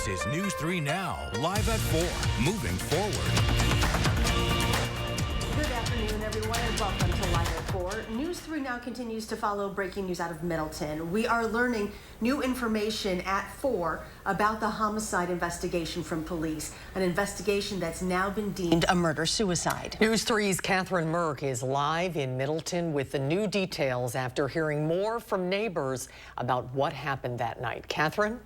This is News 3 Now, live at 4, moving forward. Good afternoon, everyone, and welcome to Live at 4. News 3 Now continues to follow breaking news out of Middleton. We are learning new information at 4 about the homicide investigation from police, an investigation that's now been deemed a murder-suicide. News 3's Catherine Merck is live in Middleton with the new details after hearing more from neighbors about what happened that night. Catherine?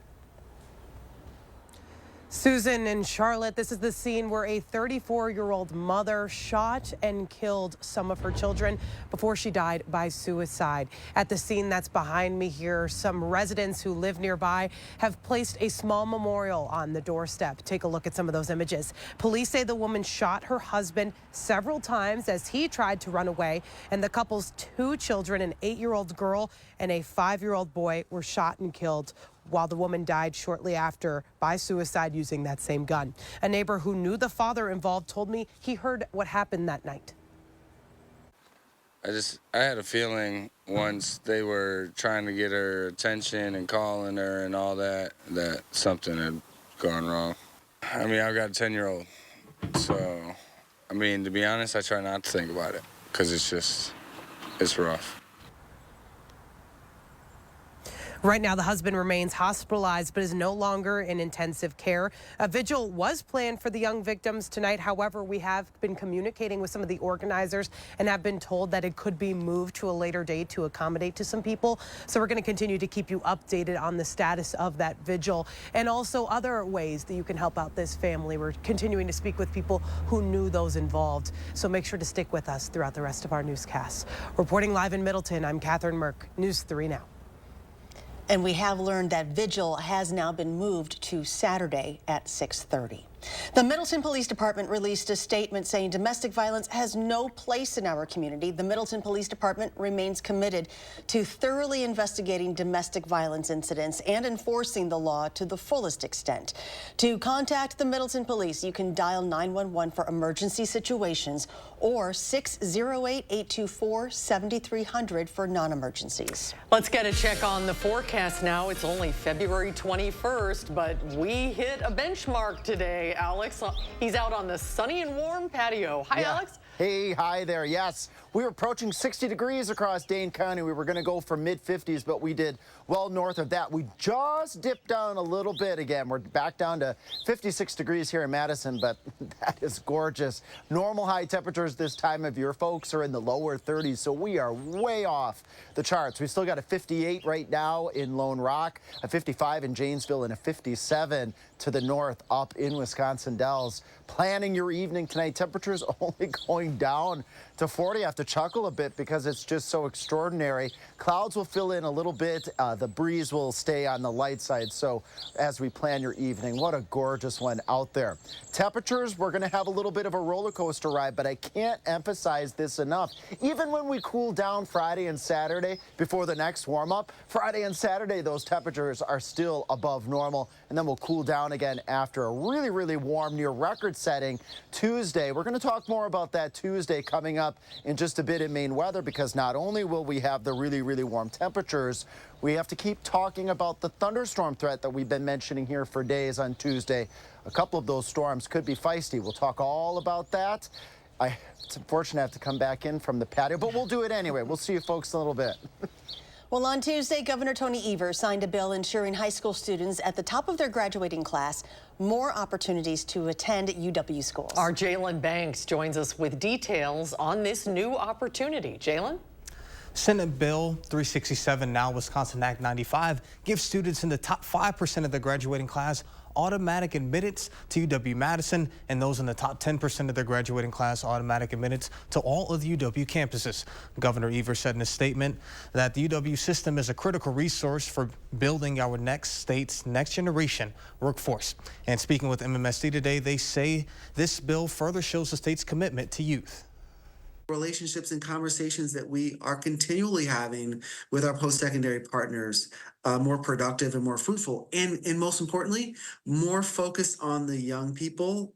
Susan and Charlotte, this is the scene where a 34-year-old mother shot and killed some of her children before she died by suicide. At the scene that's behind me here, some residents who live nearby have placed a small memorial on the doorstep. Take a look at some of those images. Police say the woman shot her husband several times as he tried to run away, and the couple's 2 children, an 8-year-old girl and a 5-year-old boy, were shot and killed, while the woman died shortly after by suicide using that same gun. A neighbor who knew the father involved told me he heard what happened that night. I had a feeling once they were trying to get her attention and calling her and all that, that something had gone wrong. I mean, I've got a 10-year-old, so, I mean, to be honest, I try not to think about it because it's rough. Right now, the husband remains hospitalized but is no longer in intensive care. A vigil was planned for the young victims tonight. However, we have been communicating with some of the organizers and have been told that it could be moved to a later date to accommodate to some people. So we're going to continue to keep you updated on the status of that vigil and also other ways that you can help out this family. We're continuing to speak with people who knew those involved. So make sure to stick with us throughout the rest of our newscasts. Reporting live in Middleton, I'm Catherine Merck, News 3 Now. And we have learned that vigil has now been moved to Saturday at 6:30. The Middleton Police Department released a statement saying domestic violence has no place in our community. The Middleton Police Department remains committed to thoroughly investigating domestic violence incidents and enforcing the law to the fullest extent. To contact the Middleton Police, you can dial 911 for emergency situations or 608-824-7300 for non-emergencies. Let's get a check on the forecast now. It's only February 21st, but we hit a benchmark today. Alex, he's out on the sunny and warm patio. Hi, yeah. Alex. Hey, hi there. Yes, we were approaching 60 degrees across Dane County. We were going to go for mid-50s, but we did well north of that. We just dipped down a little bit again. We're back down to 56 degrees here in Madison, but that is gorgeous. Normal high temperatures this time of year, folks, are in the lower 30s, so we are way off the charts. We still got a 58 right now in Lone Rock, a 55 in Janesville, and a 57 to the north up in Wisconsin Dells. Planning your evening tonight, temperatures only going down to 40. I have to chuckle a bit because it's just so extraordinary. Clouds will fill in a little bit. The breeze will stay on the light side. So as we plan your evening, what a gorgeous one out there. Temperatures, we're going to have a little bit of a roller coaster ride, but I can't emphasize this enough. Even when we cool down Friday and Saturday before the next warm up, Friday and Saturday, those temperatures are still above normal. And then we'll cool down again after a really, really warm, near record setting Tuesday. We're going to talk more about that Tuesday coming up in just a bit in Maine weather, because not only will we have the really, really warm temperatures, we have to keep talking about the thunderstorm threat that we've been mentioning here for days on Tuesday. A couple of those storms could be feisty. We'll talk all about that. It's unfortunate I have to come back in from the patio, but we'll do it anyway. We'll see you folks in a little bit. Well, on Tuesday, Governor Tony Evers signed a bill ensuring high school students at the top of their graduating class more opportunities to attend UW schools. Our Jalen Banks joins us with details on this new opportunity. Jalen? Senate Bill 367, now Wisconsin Act 95, gives students in the top 5% of the graduating class automatic admittance to UW-Madison, and those in the top 10% of their graduating class automatic admittance to all of the UW campuses. Governor Evers said in a statement that the UW system is a critical resource for building our state's next generation workforce. And speaking with MMSD today, they say this bill further shows the state's commitment to youth. Relationships and conversations that we are continually having with our post-secondary partners more productive and more fruitful, and most importantly, more focused on the young people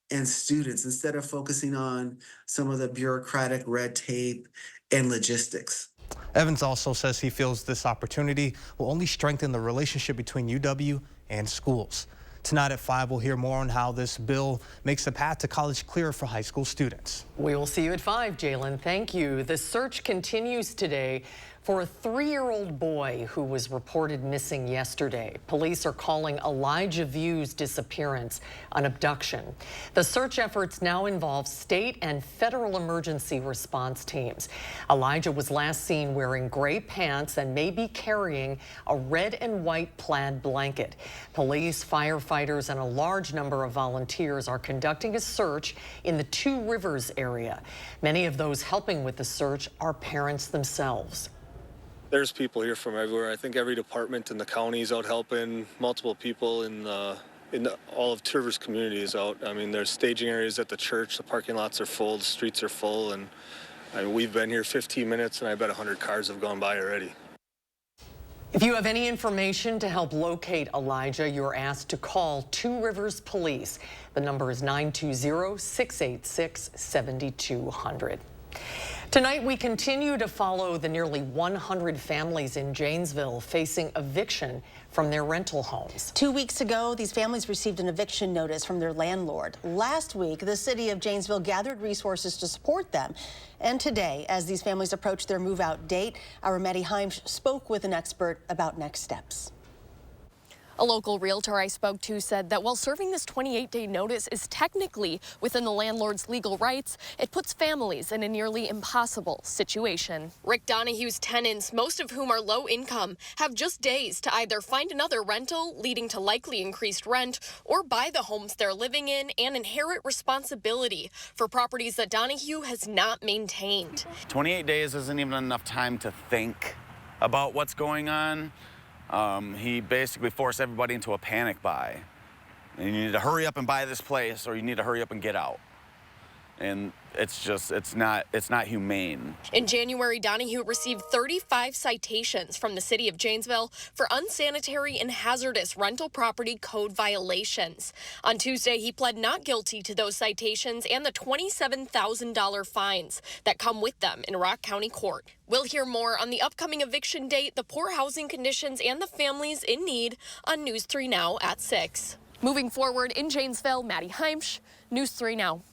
and students instead of focusing on some of the bureaucratic red tape and logistics. Evans also says he feels this opportunity will only strengthen the relationship between UW and schools. Tonight at 5, we'll hear more on how this bill makes the path to college clearer for high school students. We will see you at 5, Jalen. Thank you. The search continues today for a 3-year-old boy who was reported missing yesterday. Police are calling Elijah View's disappearance an abduction. The search efforts now involve state and federal emergency response teams. Elijah was last seen wearing gray pants and may be carrying a red and white plaid blanket. Police, firefighters, and a large number of volunteers are conducting a search in the Two Rivers area. Many of those helping with the search are parents themselves. There's people here from everywhere. I think every department in the county is out helping. Multiple people in all of Two Rivers community is out. I mean, there's staging areas at the church. The parking lots are full. The streets are full. And I mean, we've been here 15 minutes, and I bet 100 cars have gone by already. If you have any information to help locate Elijah, you're asked to call Two Rivers Police. The number is 920-686-7200. Tonight, we continue to follow the nearly 100 families in Janesville facing eviction from their rental homes. 2 weeks ago, these families received an eviction notice from their landlord. Last week, the city of Janesville gathered resources to support them. And today, as these families approach their move-out date, our Maddie Heimsch spoke with an expert about next steps. A local realtor I spoke to said that while serving this 28-day notice is technically within the landlord's legal rights, it puts families in a nearly impossible situation. Rick Donahue's tenants, most of whom are low income, have just days to either find another rental, leading to likely increased rent, or buy the homes they're living in and inherit responsibility for properties that Donahue has not maintained. 28 days isn't even enough time to think about what's going on. He basically forced everybody into a panic buy. And you need to hurry up and buy this place, or you need to hurry up and get out. And it's not humane. In January, Donahue received 35 citations from the city of Janesville for unsanitary and hazardous rental property code violations. On Tuesday, he pled not guilty to those citations and the $27,000 fines that come with them in Rock County Court. We'll hear more on the upcoming eviction date, the poor housing conditions, and the families in need on News 3 Now at 6. Moving forward in Janesville, Maddie Heimsch, News 3 Now.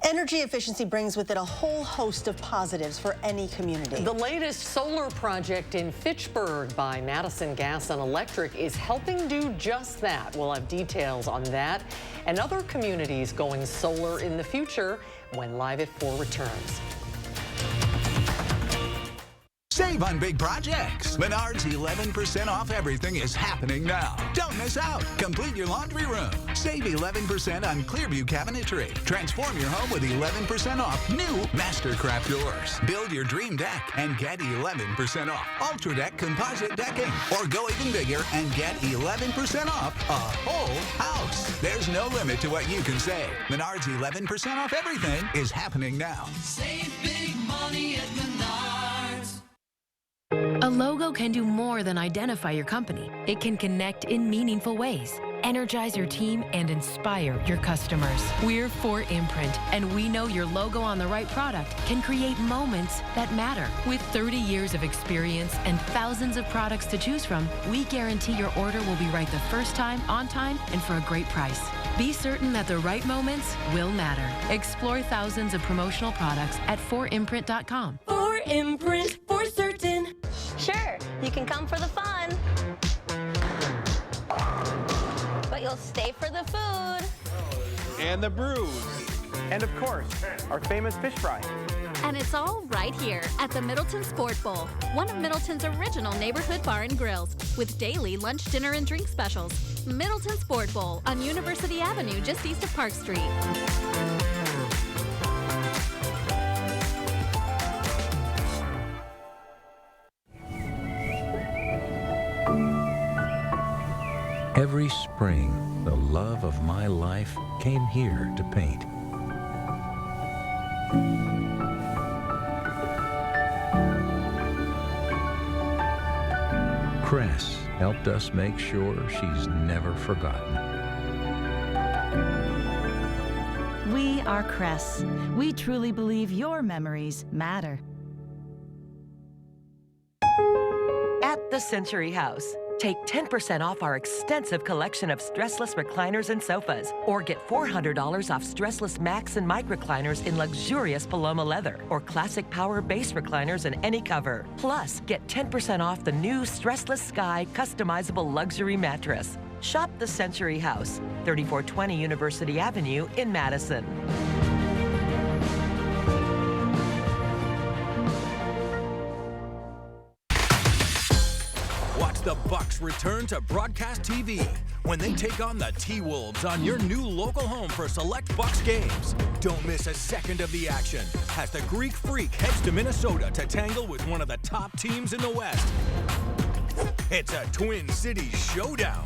Energy efficiency brings with it a whole host of positives for any community. The latest solar project in Fitchburg by Madison Gas and Electric is helping do just that. We'll have details on that and other communities going solar in the future when Live at 4 returns. Save on big projects. Menards 11% off everything is happening now. Don't miss out. Complete your laundry room. Save 11% on Clearview cabinetry. Transform your home with 11% off new Mastercraft doors. Build your dream deck and get 11% off Ultra Deck composite decking. Or go even bigger and get 11% off a whole house. There's no limit to what you can save. Menards 11% off everything is happening now. Save big money at Menards. A logo can do more than identify your company. It can connect in meaningful ways, energize your team, and inspire your customers. We're 4imprint, and we know your logo on the right product can create moments that matter. With 30 years of experience and thousands of products to choose from, we guarantee your order will be right the first time, on time, and for a great price. Be certain that the right moments will matter. Explore thousands of promotional products at 4imprint.com. 4imprint, for certain. Sure, you can come for the fun, but you'll stay for the food. And the brews. And of course, our famous fish fry. And it's all right here at the Middleton Sport Bowl, one of Middleton's original neighborhood bar and grills, with daily lunch, dinner, and drink specials. Middleton Sport Bowl on University Avenue, just east of Park Street. Every spring, the love of my life came here to paint. Cress helped us make sure she's never forgotten. We are Cress. We truly believe your memories matter. At the Century House, Take 10% off our extensive collection of stressless recliners and sofas, or get $400 off stressless Max and Mike recliners in luxurious Paloma leather, or classic power base recliners in any cover. Plus, get 10% off the new Stressless Sky customizable luxury mattress. Shop the Century House, 3420 University Avenue in Madison. Watch the Bucks return to broadcast TV when they take on the T-Wolves on your new local home for select Bucks games. Don't miss a second of the action as the Greek Freak heads to Minnesota to tangle with one of the top teams in the West. It's a Twin Cities showdown.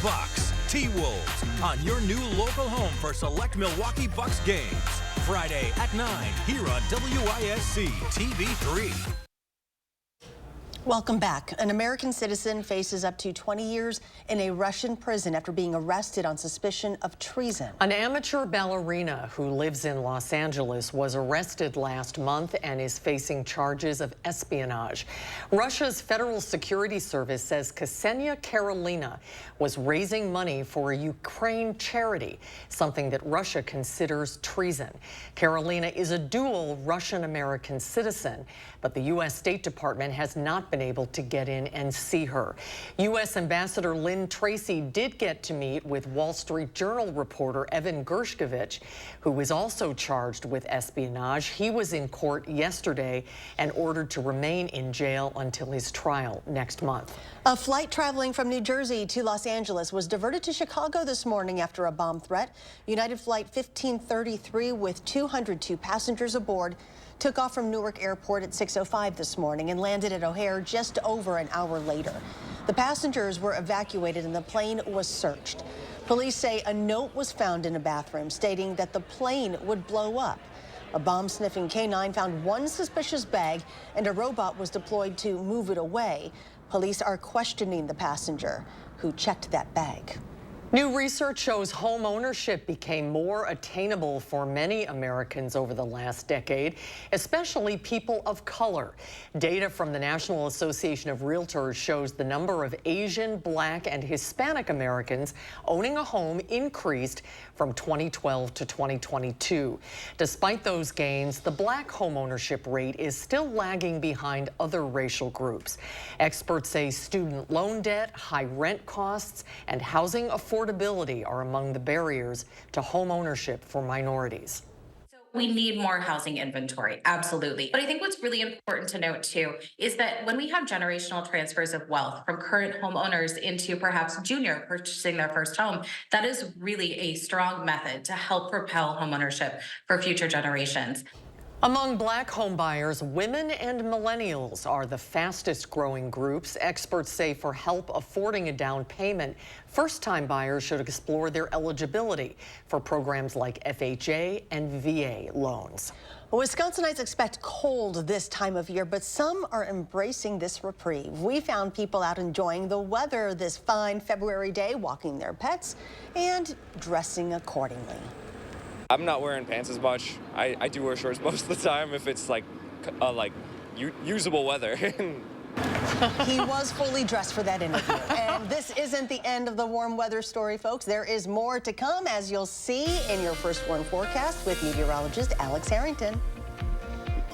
Bucks, T-Wolves on your new local home for select Milwaukee Bucks games. Friday at 9 here on WISC TV3. Welcome back. An American citizen faces up to 20 years in a Russian prison after being arrested on suspicion of treason. An amateur ballerina who lives in Los Angeles was arrested last month and is facing charges of espionage. Russia's Federal Security Service says Ksenia Karolina was raising money for a Ukraine charity, something that Russia considers treason. Karolina is a dual Russian-American citizen, but the U.S. State Department has not been able to get in and see her. U.S. Ambassador Lynn Tracy did get to meet with Wall Street Journal reporter Evan Gershkovich, who is also charged with espionage. He was in court yesterday and ordered to remain in jail until his trial next month. A flight traveling from New Jersey to Los Angeles was diverted to Chicago this morning after a bomb threat. United Flight 1533 with 202 passengers aboard took off from Newark Airport at 6:05 this morning and landed at O'Hare just over an hour later. The passengers were evacuated and the plane was searched. Police say a note was found in a bathroom stating that the plane would blow up. A bomb-sniffing canine found one suspicious bag and a robot was deployed to move it away. Police are questioning the passenger who checked that bag. New research shows home ownership became more attainable for many Americans over the last decade, especially people of color. Data from the National Association of Realtors shows the number of Asian, Black, and Hispanic Americans owning a home increased from 2012 to 2022. Despite those gains, the Black home ownership rate is still lagging behind other racial groups. Experts say student loan debt, high rent costs, and housing affordability are among the barriers to home ownership for minorities. We need more housing inventory, absolutely. But I think what's really important to note too is that when we have generational transfers of wealth from current homeowners into perhaps junior purchasing their first home, that is really a strong method to help propel homeownership for future generations. Among Black home buyers, women and millennials are the fastest growing groups. Experts say for help affording a down payment, first-time buyers should explore their eligibility for programs like FHA and VA loans. Wisconsinites expect cold this time of year, but some are embracing this reprieve. We found people out enjoying the weather this fine February day, walking their pets and dressing accordingly. I'm not wearing pants as much. I do wear shorts most of the time if it's like usable weather. He was fully dressed for that interview. And this isn't the end of the warm weather story, folks. There is more to come, as you'll see in your first warm forecast with meteorologist Alex Harrington.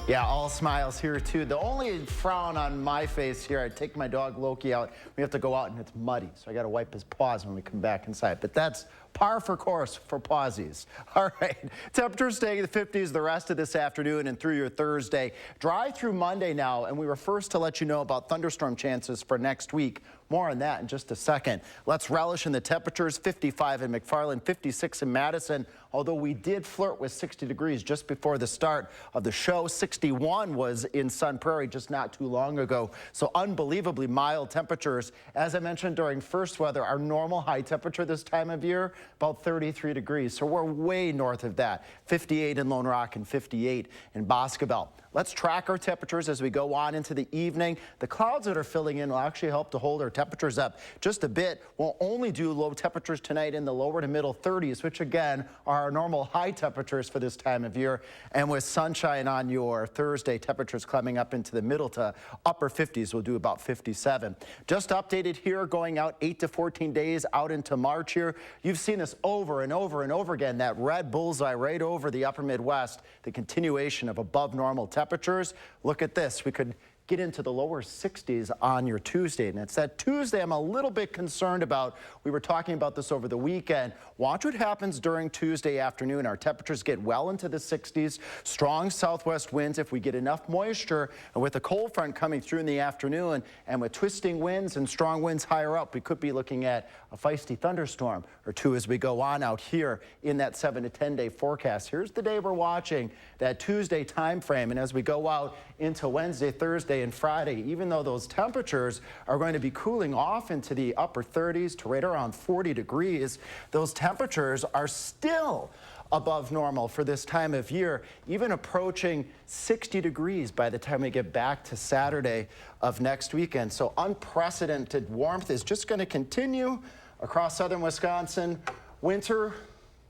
Yeah, all smiles here too. The only frown on my face here, I take my dog Loki out. We have to go out and it's muddy, so I got to wipe his paws when we come back inside. But that's par for course for pawsies. All right, temperatures staying in the 50s the rest of this afternoon and through your Thursday. Dry through Monday now, and we were first to let you know about thunderstorm chances for next week. More on that in just a second. Let's relish in the temperatures. 55 in McFarland, 56 in Madison. Although we did flirt with 60 degrees just before the start of the show. 61 was in Sun Prairie just not too long ago. So unbelievably mild temperatures. As I mentioned during first weather, our normal high temperature this time of year, about 33 degrees. So we're way north of that. 58 in Lone Rock and 58 in Boscobel. let's track our temperatures as we go on into the evening. The clouds that are filling in will actually help to hold our temperatures up just a bit. We'll only do low temperatures tonight in the lower to middle 30s, which again are our normal high temperatures for this time of year. And with sunshine on your Thursday, temperatures climbing up into the middle to upper 50s. We'll do about 57. Just updated here, going out 8 to 14 days out into March here. You've seen this over and over and over again, that red bullseye right over the upper Midwest, the continuation of above normal temperatures. Look at this. We could get into the lower 60s on your Tuesday. And it's that Tuesday I'm a little bit concerned about. We were talking about this over the weekend. Watch what happens during Tuesday afternoon. Our temperatures get well into the 60s. Strong southwest winds if we get enough moisture. And with a cold front coming through in the afternoon and with twisting winds and strong winds higher up, we could be looking at a feisty thunderstorm or two as we go on out here in that 7 to 10 day forecast. Here's the day we're watching, that Tuesday time frame. And as we go out into Wednesday, Thursday, and Friday, even though those temperatures are going to be cooling off into the upper 30s to right around 40 degrees, those temperatures are still above normal for this time of year, even approaching 60 degrees by the time we get back to Saturday of next weekend. So unprecedented warmth is just going to continue across southern Wisconsin. Winter,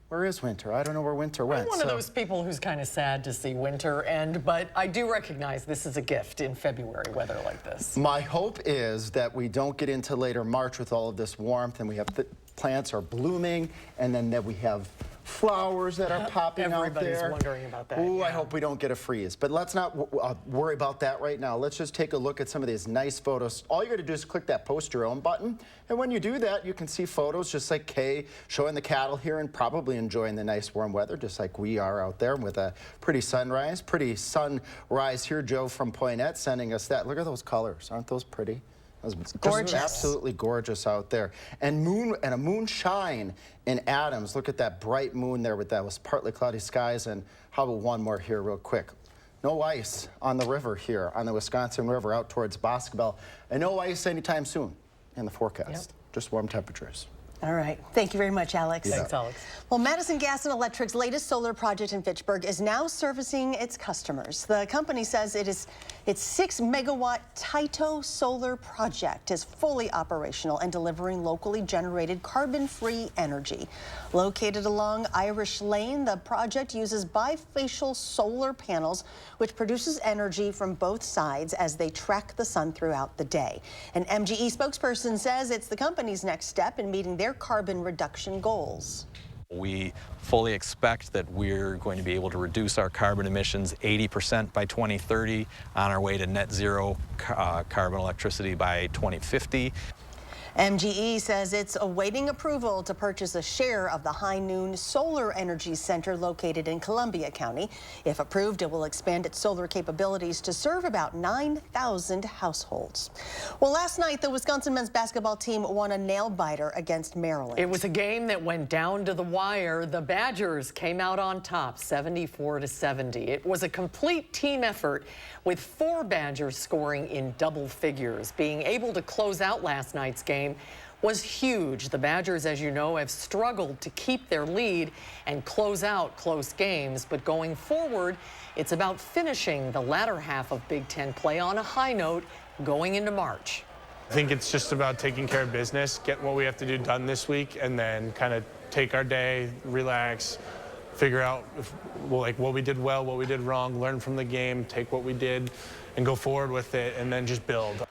where is winter? I don't know where winter went. I'm one of those people who's kind of sad to see winter end, but I do recognize this is a gift in February weather like this. My hope is that we don't get into later March with all of this warmth and we have plants are blooming and then that we have flowers that are popping out there. Everybody's wondering about that. Ooh, yeah. I hope we don't get a freeze. But let's not worry about that right now. Let's just take a look at some of these nice photos. All you got to do is click that post your own button. And when you do that, you can see photos just like Kay showing the cattle here and probably enjoying the nice warm weather just like we are out there with a pretty sunrise. Pretty sunrise here. Joe from Poinette sending us that. Look at those colors. Aren't those pretty? Gorgeous. Absolutely gorgeous out there. And a moonshine in Adams. Look at that bright moon there with that was partly cloudy skies. And how about one more here real quick? No ice on the river here on the Wisconsin River out towards Boscobel. And no ice anytime soon in the forecast. Yep. Just warm temperatures. All right. Thank you very much, Alex. Thanks, Alex. Well, Madison Gas and Electric's latest solar project in Fitchburg is now servicing its customers. The company says its 6-megawatt Taito solar project is fully operational and delivering locally generated carbon-free energy. Located along Irish Lane, the project uses bifacial solar panels, which produces energy from both sides as they track the sun throughout the day. An MGE spokesperson says it's the company's next step in meeting their carbon reduction goals. We fully expect that we're going to be able to reduce our carbon emissions 80% by 2030 on our way to net zero carbon electricity by 2050. MGE says it's awaiting approval to purchase a share of the High Noon Solar Energy Center located in Columbia County. If approved, it will expand its solar capabilities to serve about 9,000 households. Well, last night, the Wisconsin men's basketball team won a nail-biter against Maryland. It was a game that went down to the wire. The Badgers came out on top, 74-70. It was a complete team effort with 4 Badgers scoring in double figures. Being able to close out last night's game was huge. The Badgers, as you know, have struggled to keep their lead and close out close games. But going forward, it's about finishing the latter half of Big Ten play on a high note going into March. I think it's just about taking care of business, get what we have to do done this week, and then kind of take our day, relax, figure out what we did well, what we did wrong, learn from the game, take what we did, and go forward with it, and then just build.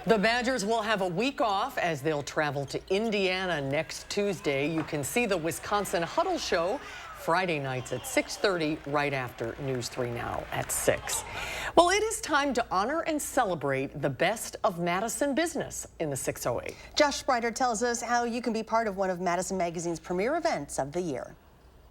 The Badgers will have a week off as they'll travel to Indiana next Tuesday. You can see the Wisconsin Huddle Show Friday nights at 6:30, right after News 3 Now at 6. Well, it is time to honor and celebrate the best of Madison business in the 608. Josh Sprider tells us how you can be part of one of Madison Magazine's premier events of the year.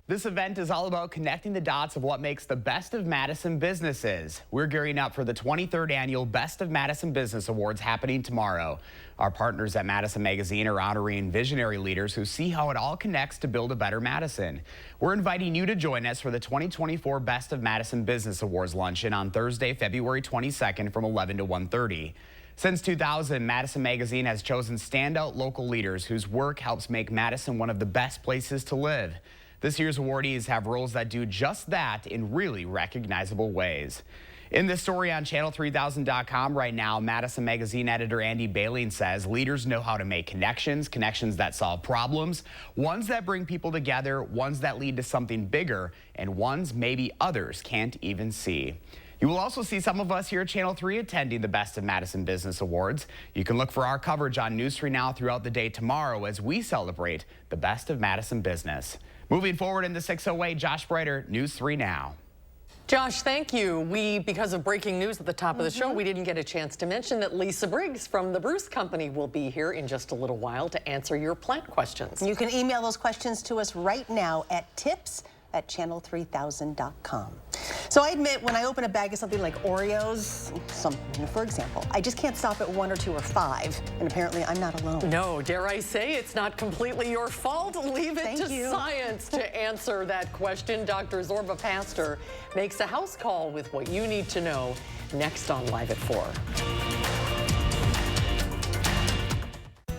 This event is all about connecting the dots of what makes the Best of Madison businesses. We're gearing up for the 23rd annual Best of Madison Business Awards happening tomorrow. Our partners at Madison Magazine are honoring visionary leaders who see how it all connects to build a better Madison. We're inviting you to join us for the 2024 Best of Madison Business Awards luncheon on Thursday, February 22nd from 11 to 1:30. Since 2000, Madison Magazine has chosen standout local leaders whose work helps make Madison one of the best places to live. This year's awardees have roles that do just that in really recognizable ways. In this story on channel3000.com right now, Madison Magazine editor Andy Baleen says leaders know how to make connections that solve problems, ones that bring people together, ones that lead to something bigger, and ones maybe others can't even see. You will also see some of us here at Channel 3 attending the Best of Madison Business Awards. You can look for our coverage on News 3 Now throughout the day tomorrow as we celebrate the Best of Madison Business. Moving forward in the 608, Josh Breiter, News 3 Now. Josh, thank you. Because of breaking news at the top of the show, we didn't get a chance to mention that Lisa Briggs from the Bruce Company will be here in just a little while to answer your plant questions. You can email those questions to us right now at tips@channel3000.com. So I admit, when I open a bag of something like Oreos, for example, I just can't stop at 1 or 2 or 5, and apparently I'm not alone. No, dare I say it's not completely your fault. Leave it to science to answer that question. Dr. Zorba Pastor makes a house call with what you need to know next on Live at 4.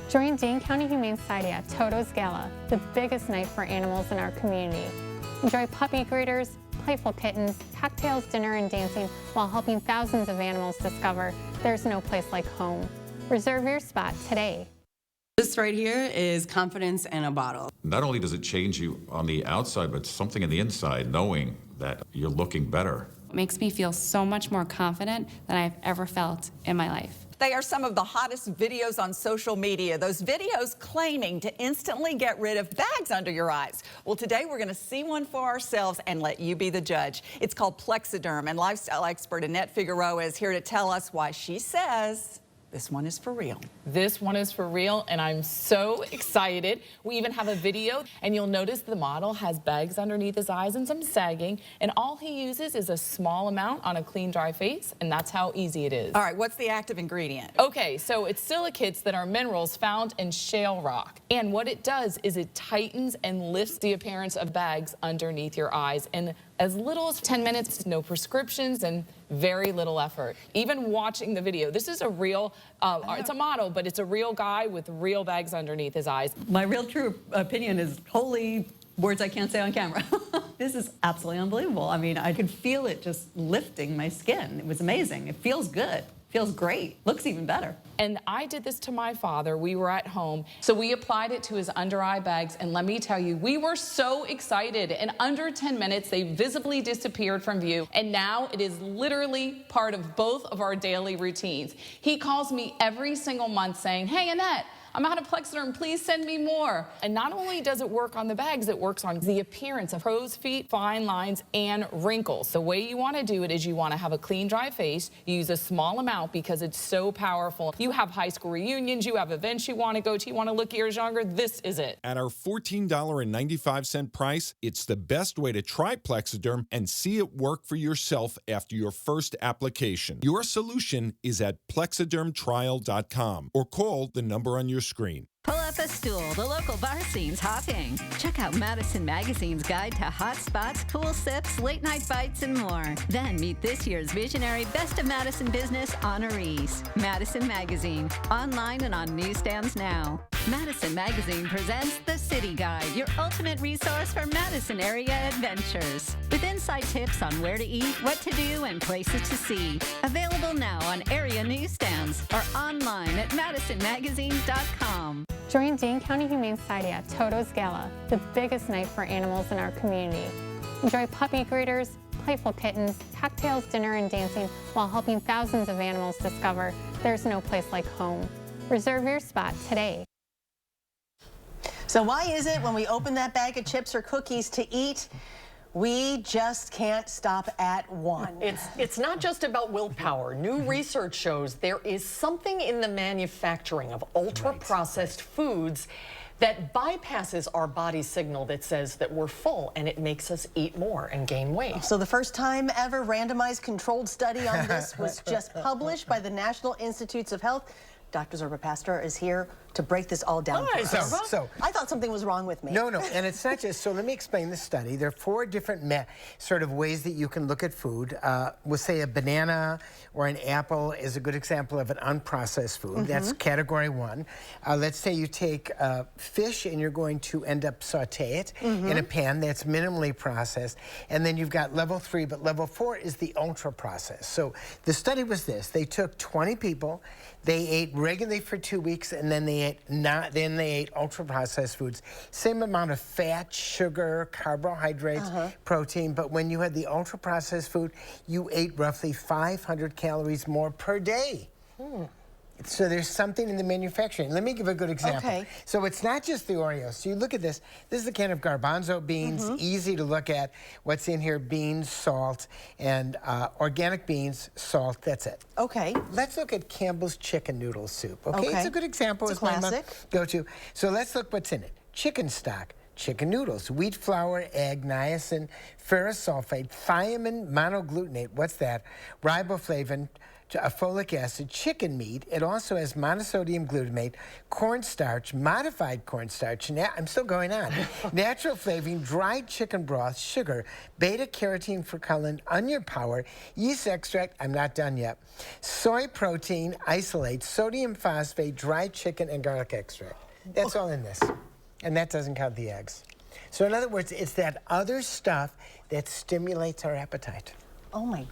Join Dane County Humane Society at Toto's Gala, the biggest night for animals in our community. Enjoy puppy greeters, playful kittens, cocktails, dinner, and dancing while helping thousands of animals discover there's no place like home. Reserve your spot today. This right here is confidence in a bottle. Not only does it change you on the outside, but something on the inside, knowing that you're looking better. It makes me feel so much more confident than I've ever felt in my life. They are some of the hottest videos on social media. Those videos claiming to instantly get rid of bags under your eyes. Well, today we're going to see one for ourselves and let you be the judge. It's called Plexiderm, and lifestyle expert Annette Figueroa is here to tell us why she says this one is for real. This one is for real, and I'm so excited. We even have a video, and you'll notice the model has bags underneath his eyes and some sagging, and all he uses is a small amount on a clean, dry face, and that's how easy it is. All right, what's the active ingredient? Okay, so it's silicates that are minerals found in shale rock, and what it does is it tightens and lifts the appearance of bags underneath your eyes, and as little as 10 minutes, no prescriptions, and very little effort. Even watching the video, this is a real, it's a model, but it's a real guy with real bags underneath his eyes. My real true opinion is holy words I can't say on camera. This is absolutely unbelievable. I mean, I could feel it just lifting my skin. It was amazing. It feels good. Feels great. Looks even better. And I did this to my father. We were at home. So we applied it to his under eye bags. And let me tell you, we were so excited. In under 10 minutes, they visibly disappeared from view. And now it is literally part of both of our daily routines. He calls me every single month saying, "Hey, Annette, I'm out of Plexiderm, please send me more." And not only does it work on the bags, it works on the appearance of crow's feet, fine lines, and wrinkles. The way you want to do it is you want to have a clean, dry face. You use a small amount because it's so powerful. You have high school reunions, you have events you want to go to, you want to look years younger, this is it. At our $14.95 price, it's the best way to try Plexiderm and see it work for yourself after your first application. Your solution is at plexidermtrial.com or call the number on your screen. Pull up a stool. The local bar scene's hopping. Check out Madison Magazine's guide to hot spots, cool sips, late night bites, and more. Then meet this year's visionary Best of Madison Business honorees. Madison Magazine, online and on newsstands now. Madison Magazine presents The City Guide, your ultimate resource for Madison area adventures. With inside tips on where to eat, what to do, and places to see. Available now on area newsstands or online at madisonmagazine.com. Join Dane County Humane Society at Toto's Gala, the biggest night for animals in our community. Enjoy puppy greeters, playful kittens, cocktails, dinner, and dancing while helping thousands of animals discover there's no place like home. Reserve your spot today. So why is it when we open that bag of chips or cookies to eat, we just can't stop at one? It's not just about willpower. New research shows there is something in the manufacturing of ultra-processed foods that bypasses our body's signal that says that we're full, and it makes us eat more and gain weight. So the first time ever randomized controlled study on this was just published by the National Institutes of Health. Dr. Zorba Pastor, is here to break this all down for us. So I thought something was wrong with me. No, and it's not just, so let me explain the study. There are 4 different sort of ways that you can look at food. We'll say a banana or an apple is a good example of an unprocessed food. That's category 1. Let's say you take fish and you're going to end up saute it in a pan that's minimally processed. And then you've got level 3, but level 4 is the ultra processed. So the study was this. They took 20 people, they ate regularly for 2 weeks, and then they ate ultra-processed foods. Same amount of fat, sugar, carbohydrates, protein, but when you had the ultra-processed food, you ate roughly 500 calories more per day. So there's something in the manufacturing. Let me give a good example. Okay. So it's not just the Oreos. So you look at this. This is a can of garbanzo beans, easy to look at. What's in here? Beans, salt, and organic beans, salt, that's it. Okay. Let's look at Campbell's chicken noodle soup. Okay, it's a good example. It's a classic. Go-to. So let's look what's in it. Chicken stock, chicken noodles, wheat flour, egg, niacin, ferrous sulfate, thiamine monoglutamate, what's that? Riboflavin, folic acid, chicken meat. It also has monosodium glutamate, cornstarch, modified cornstarch. I'm still going on. Natural flavoring, dried chicken broth, sugar, beta-carotene for colon, onion power, yeast extract. I'm not done yet. Soy protein, isolate, sodium phosphate, dried chicken, and garlic extract. That's all in this. And that doesn't count the eggs. So in other words, it's that other stuff that stimulates our appetite. Oh my.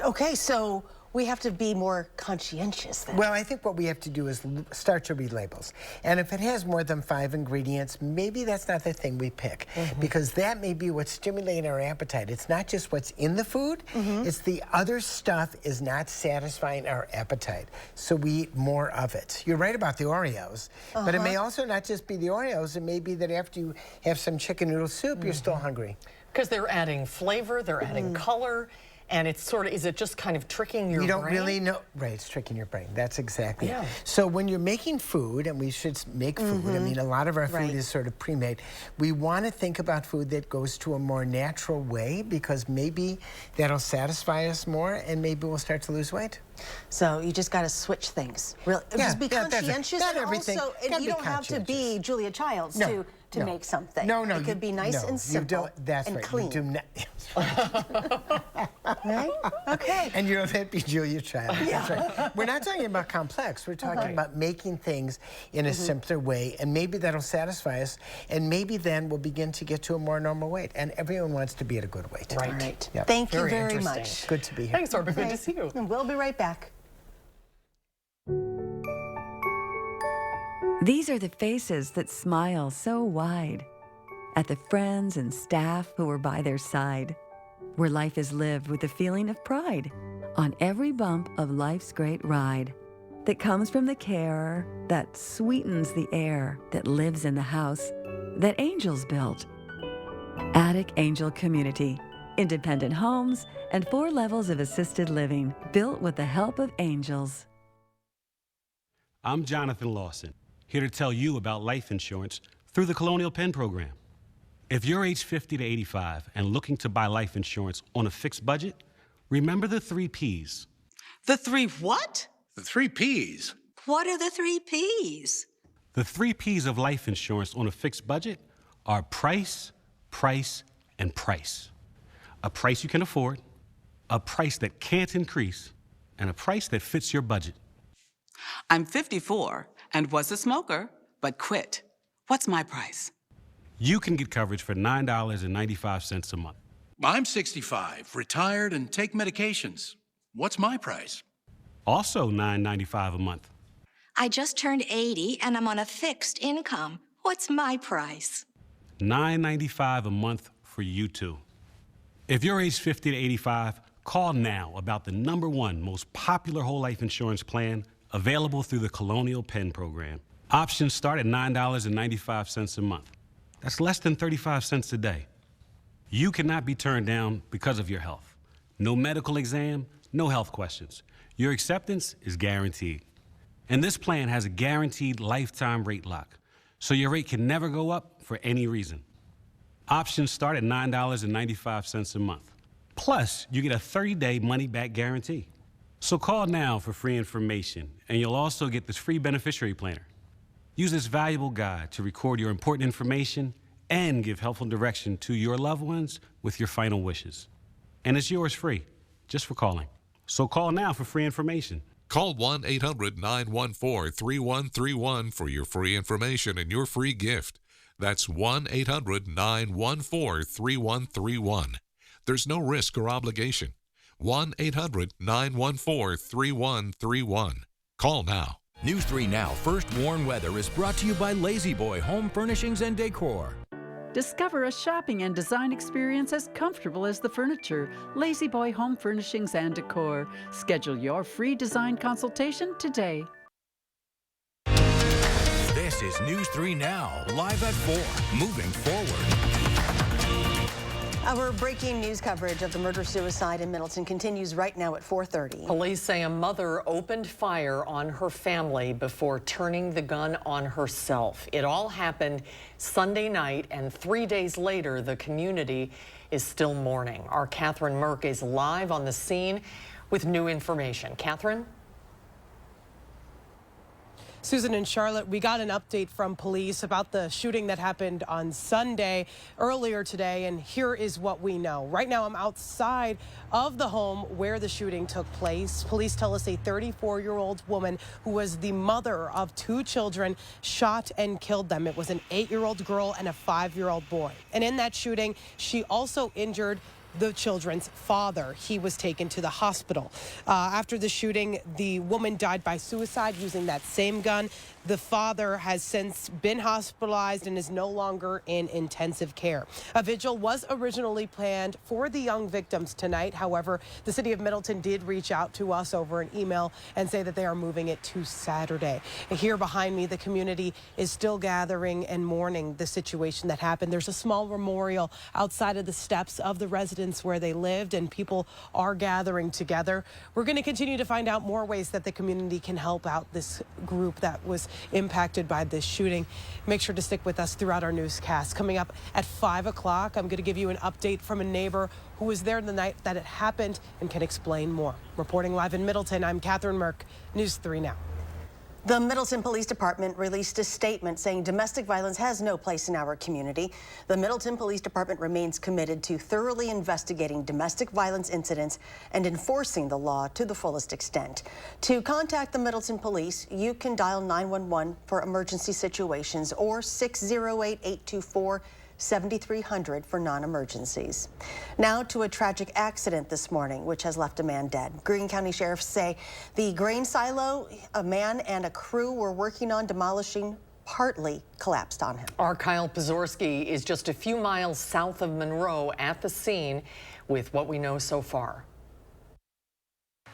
Okay, so we have to be more conscientious then. Well, I think what we have to do is start to read labels. And if it has more than 5 ingredients, maybe that's not the thing we pick, because that may be what's stimulating our appetite. It's not just what's in the food, it's the other stuff is not satisfying our appetite. So we eat more of it. You're right about the Oreos, but it may also not just be the Oreos. It may be that after you have some chicken noodle soup, you're still hungry. Because they're adding flavor, they're adding color. And it's sort of, is it just kind of tricking your brain? You don't really know. Right, it's tricking your brain. That's exactly it. So when you're making food, and we should make food, I mean, a lot of our food is sort of pre-made. We want to think about food that goes to a more natural way, because maybe that'll satisfy us more, and maybe we'll start to lose weight. So you just got to switch things. Really, just be conscientious, not and everything. also, and you don't have to be Julia Childs to make something. No, it could be nice and simple and clean. You do not. Right? Okay. And you don't have to be Julia Childs. That's right. We're not talking about complex. We're talking about making things in a simpler way, and maybe that'll satisfy us, and maybe then we'll begin to get to a more normal weight. And everyone wants to be at a good weight. Right. Yep. Thank you very much. Good to be here. Thanks, Zorba. Good to see you. And we'll be right back. These are the faces that smile so wide at the friends and staff who are by their side, where life is lived with a feeling of pride on every bump of life's great ride that comes from the care that sweetens the air that lives in the house that angels built. Attic Angel Community, independent homes and 4 levels of assisted living built with the help of angels. I'm Jonathan Lawson, here to tell you about life insurance through the Colonial Penn program. If you're age 50 to 85 and looking to buy life insurance on a fixed budget, remember the 3 Ps. The 3 what? The 3 Ps. What are the 3 Ps? The 3 Ps of life insurance on a fixed budget are price, price, and price. A price you can afford, a price that can't increase, and a price that fits your budget. I'm 54 and was a smoker, but quit. What's my price? You can get coverage for $9.95 a month. I'm 65, retired, and take medications. What's my price? Also $9.95 a month. I just turned 80 and I'm on a fixed income. What's my price? $9.95 a month for you too. If you're age 50 to 85, call now about the #1 most popular whole life insurance plan available through the Colonial Penn program. Options start at $9.95 a month. That's less than 35 cents a day. You cannot be turned down because of your health. No medical exam, no health questions. Your acceptance is guaranteed. And this plan has a guaranteed lifetime rate lock, so your rate can never go up for any reason. Options start at $9.95 a month. Plus, you get a 30-day money-back guarantee. So call now for free information, and you'll also get this free beneficiary planner. Use this valuable guide to record your important information and give helpful direction to your loved ones with your final wishes. And it's yours free, just for calling. So call now for free information. Call 1-800-914-3131 for your free information and your free gift. That's 1-800-914-3131. There's no risk or obligation. 1-800-914-3131. Call now. News 3 Now First Warn Weather is brought to you by Lazy Boy Home Furnishings and Decor. Discover a shopping and design experience as comfortable as the furniture. Lazy Boy Home Furnishings and Decor. Schedule your free design consultation today. This is News 3 Now, live at 4, moving forward. Our breaking news coverage of the murder-suicide in Middleton continues right now at 4:30. Police say a mother opened fire on her family before turning the gun on herself. It all happened Sunday night, and 3 days later, the community is still mourning. Our Catherine Merck is live on the scene with new information. Catherine? Susan and Charlotte, we got an update from police about the shooting that happened on Sunday earlier today, and here is what we know. Right now, I'm outside of the home where the shooting took place. Police tell us a 34-year-old woman who was the mother of 2 children shot and killed them. It was an 8-year-old girl and a 5-year-old boy. And in that shooting, she also injured the children's father. He was taken to the hospital. After the shooting, the woman died by suicide using that same gun. The father has since been hospitalized and is no longer in intensive care. A vigil was originally planned for the young victims tonight. However, the city of Middleton did reach out to us over an email and say that they are moving it to Saturday. Here behind me, the community is still gathering and mourning the situation that happened. There's a small memorial outside of the steps of the residence where they lived, and people are gathering together. We're going to continue to find out more ways that the community can help out this group that was impacted by this shooting. Make sure to stick with us throughout our newscast. Coming up at 5 o'clock, I'm going to give you an update from a neighbor who was there the night that it happened and can explain more. Reporting live in Middleton, I'm Catherine Merck, News 3 Now. The Middleton Police Department released a statement saying domestic violence has no place in our community. The Middleton Police Department remains committed to thoroughly investigating domestic violence incidents and enforcing the law to the fullest extent. To contact the Middleton Police, you can dial 911 for emergency situations or 608-824-7300 for non-emergencies. Now to a tragic accident this morning, which has left a man dead. Greene County sheriffs say the grain silo a man and a crew were working on demolishing partly collapsed on him. Our Kyle Pazorski is just a few miles south of Monroe at the scene with what we know so far.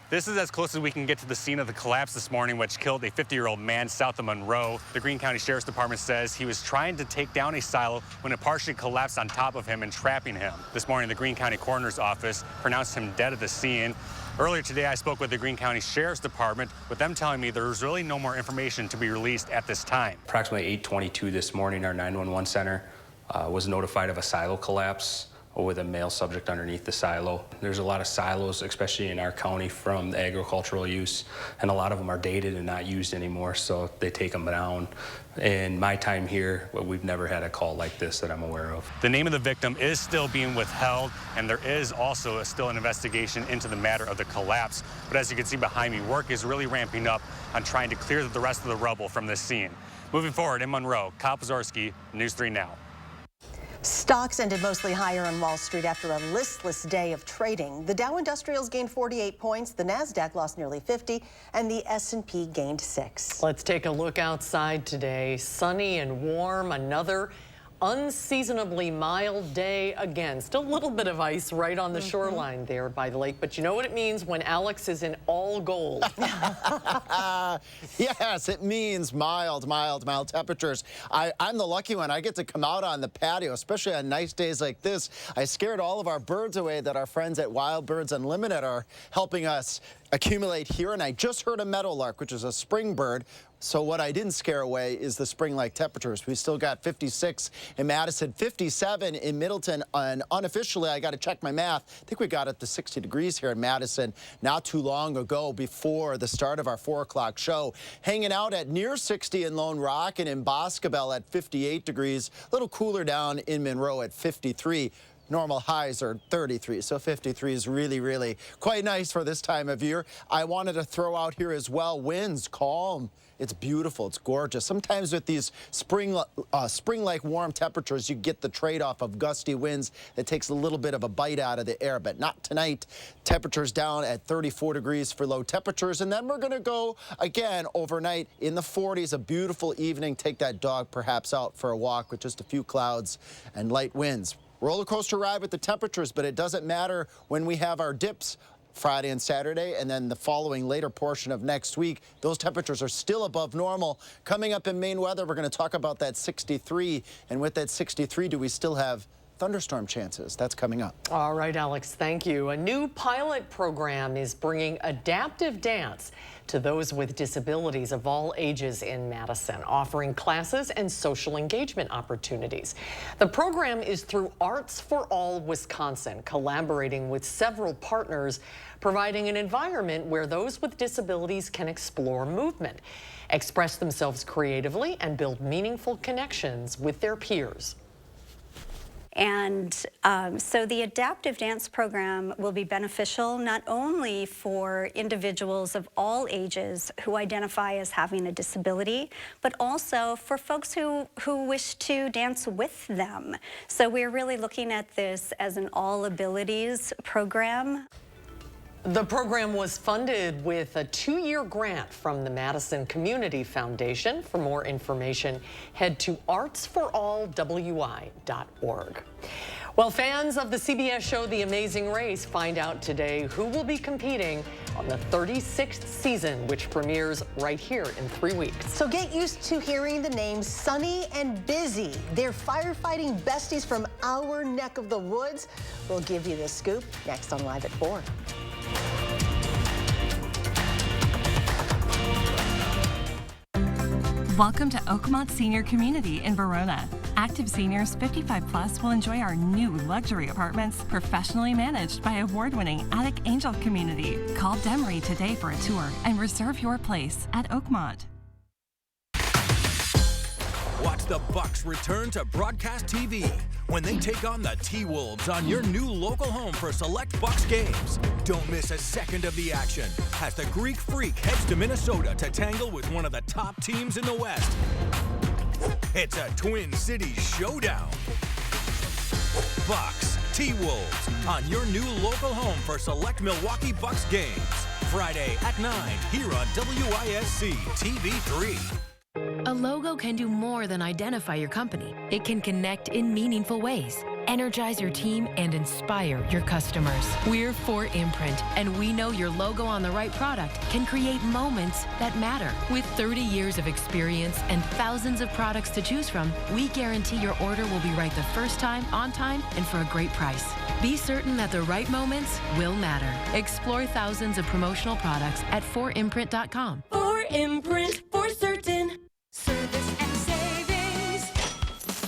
This is as close as we can get to the scene of the collapse this morning, which killed a 50-year-old man south of Monroe. The Greene County Sheriff's Department says he was trying to take down a silo when it partially collapsed on top of him and trapping him. This morning, the Greene County Coroner's Office pronounced him dead at the scene. Earlier today, I spoke with the Greene County Sheriff's Department, with them telling me there's really no more information to be released at this time. Approximately 8:22 this morning, our 911 center was notified of a silo collapse with a male subject underneath the silo. There's a lot of silos, especially in our county, from the agricultural use, and a lot of them are dated and not used anymore, so they take them down. In my time here, we've never had a call like this that I'm aware of. The name of the victim is still being withheld, and there is also still an investigation into the matter of the collapse. But as you can see behind me, work is really ramping up on trying to clear the rest of the rubble from this scene. Moving forward in Monroe, Kyle Pazorski, News 3 Now. Stocks ended mostly higher on Wall Street after a listless day of trading. The Dow Industrials gained 48 points, the Nasdaq lost nearly 50, and the S&P gained 6. Let's take a look outside today. Sunny and warm, another unseasonably mild day again. Still a little bit of ice right on the shoreline there by the lake, but you know what it means when Alex is in all gold. Yes, it means mild temperatures. I'm the lucky one. I get to come out on the patio, especially on nice days like this. I scared all of our birds away that our friends at Wild Birds Unlimited are helping us accumulate here, and I just heard a meadowlark, which is a spring bird. So what I didn't scare away is the spring-like temperatures. We still got 56 in Madison, 57 in Middleton, and unofficially, I got to check my math, I think we got it to 60 degrees here in Madison not too long ago before the start of our 4 o'clock show. Hanging out at near 60 in Lone Rock and in Boscobel at 58 degrees, a little cooler down in Monroe at 53. Normal highs are 33, so 53 is really quite nice for this time of year. I wanted to throw out here as well, winds calm. It's beautiful, it's gorgeous. Sometimes with these spring-like warm temperatures, you get the trade-off of gusty winds that takes a little bit of a bite out of the air, but not tonight. Temperatures down at 34 degrees for low temperatures, and then we're gonna go again overnight in the 40s, a beautiful evening. Take that dog perhaps out for a walk with just a few clouds and light winds. Roller coaster ride with the temperatures, but it doesn't matter when we have our dips Friday and Saturday, and then the following later portion of next week. Those temperatures are still above normal. Coming up in Maine weather, we're going to talk about that 63, and with that 63, do we still have thunderstorm chances? That's coming up. All right, Alex, thank you. A new pilot program is bringing adaptive dance to those with disabilities of all ages in Madison, offering classes and social engagement opportunities. The program is through Arts for All Wisconsin, collaborating with several partners, providing an environment where those with disabilities can explore movement, express themselves creatively, and build meaningful connections with their peers. And so the adaptive dance program will be beneficial not only for individuals of all ages who identify as having a disability, but also for folks who wish to dance with them. So we're really looking at this as an all abilities program. The program was funded with a 2-year grant from the Madison Community Foundation. For more information, head to artsforallwi.org. Well, fans of the CBS show The Amazing Race, find out today who will be competing on the 36th season, which premieres right here in 3 weeks. So get used to hearing the names Sunny and Busy. They're firefighting besties from our neck of the woods. We'll give you the scoop next on Live at 4. Welcome to Oakmont Senior Community in Verona. Active seniors 55 plus will enjoy our new luxury apartments, professionally managed by award-winning Attic Angel Community. Call Demery today for a tour and reserve your place at Oakmont. Watch the Bucks return to broadcast TV when they take on the T-Wolves on your new local home for select Bucks games. Don't miss a second of the action as the Greek Freak heads to Minnesota to tangle with one of the top teams in the West. It's a Twin Cities showdown. Bucks, T-Wolves on your new local home for select Milwaukee Bucks games. Friday at 9 here on WISC TV3. A logo can do more than identify your company. It can connect in meaningful ways, energize your team, and inspire your customers. We're 4imprint, and we know your logo on the right product can create moments that matter. With 30 years of experience and thousands of products to choose from, we guarantee your order will be right the first time, on time, and for a great price. Be certain that the right moments will matter. Explore thousands of promotional products at 4imprint.com. 4imprint, for certain. Service and savings.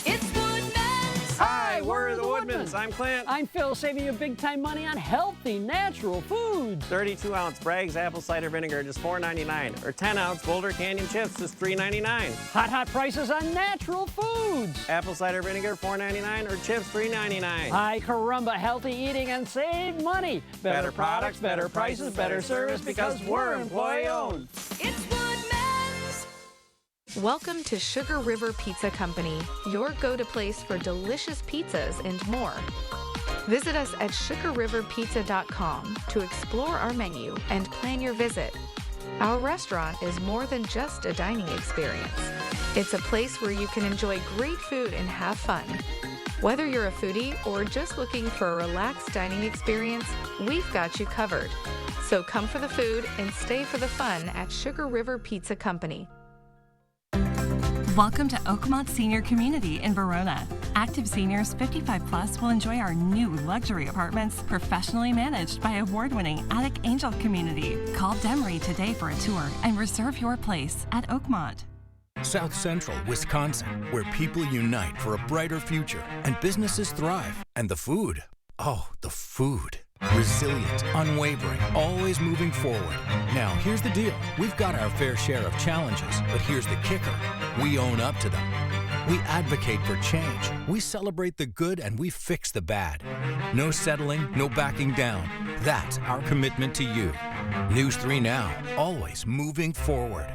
It's Woodman's. Hi, we're the Woodmans. I'm Clint. I'm Phil, saving you big time money on healthy, natural foods. 32-ounce Bragg's apple cider vinegar, just $4.99. Or 10-ounce Boulder Canyon chips, just $3.99. Hot prices on natural foods. Apple cider vinegar, $4.99. Or chips, $3.99. Hi, caramba, healthy eating and save money. Better products, better prices, better service, because we're employee-owned. It's Woodman's. Welcome to Sugar River Pizza Company, your go-to place for delicious pizzas and more. Visit us at sugarriverpizza.com to explore our menu and plan your visit. Our restaurant is more than just a dining experience. It's a place where you can enjoy great food and have fun. Whether you're a foodie or just looking for a relaxed dining experience, we've got you covered. So come for the food and stay for the fun at Sugar River Pizza Company. Welcome to Oakmont Senior Community in Verona. Active seniors 55 plus will enjoy our new luxury apartments, professionally managed by award-winning Attic Angel community. Call Demery today for a tour and reserve your place at Oakmont. South Central, Wisconsin, where people unite for a brighter future and businesses thrive. And the food. Oh, the food. Resilient, unwavering, always moving forward. Now, here's the deal. We've got our fair share of challenges, but here's the kicker. We own up to them. We advocate for change. We celebrate the good and we fix the bad. No settling, no backing down. That's our commitment to you. News 3 Now, always moving forward.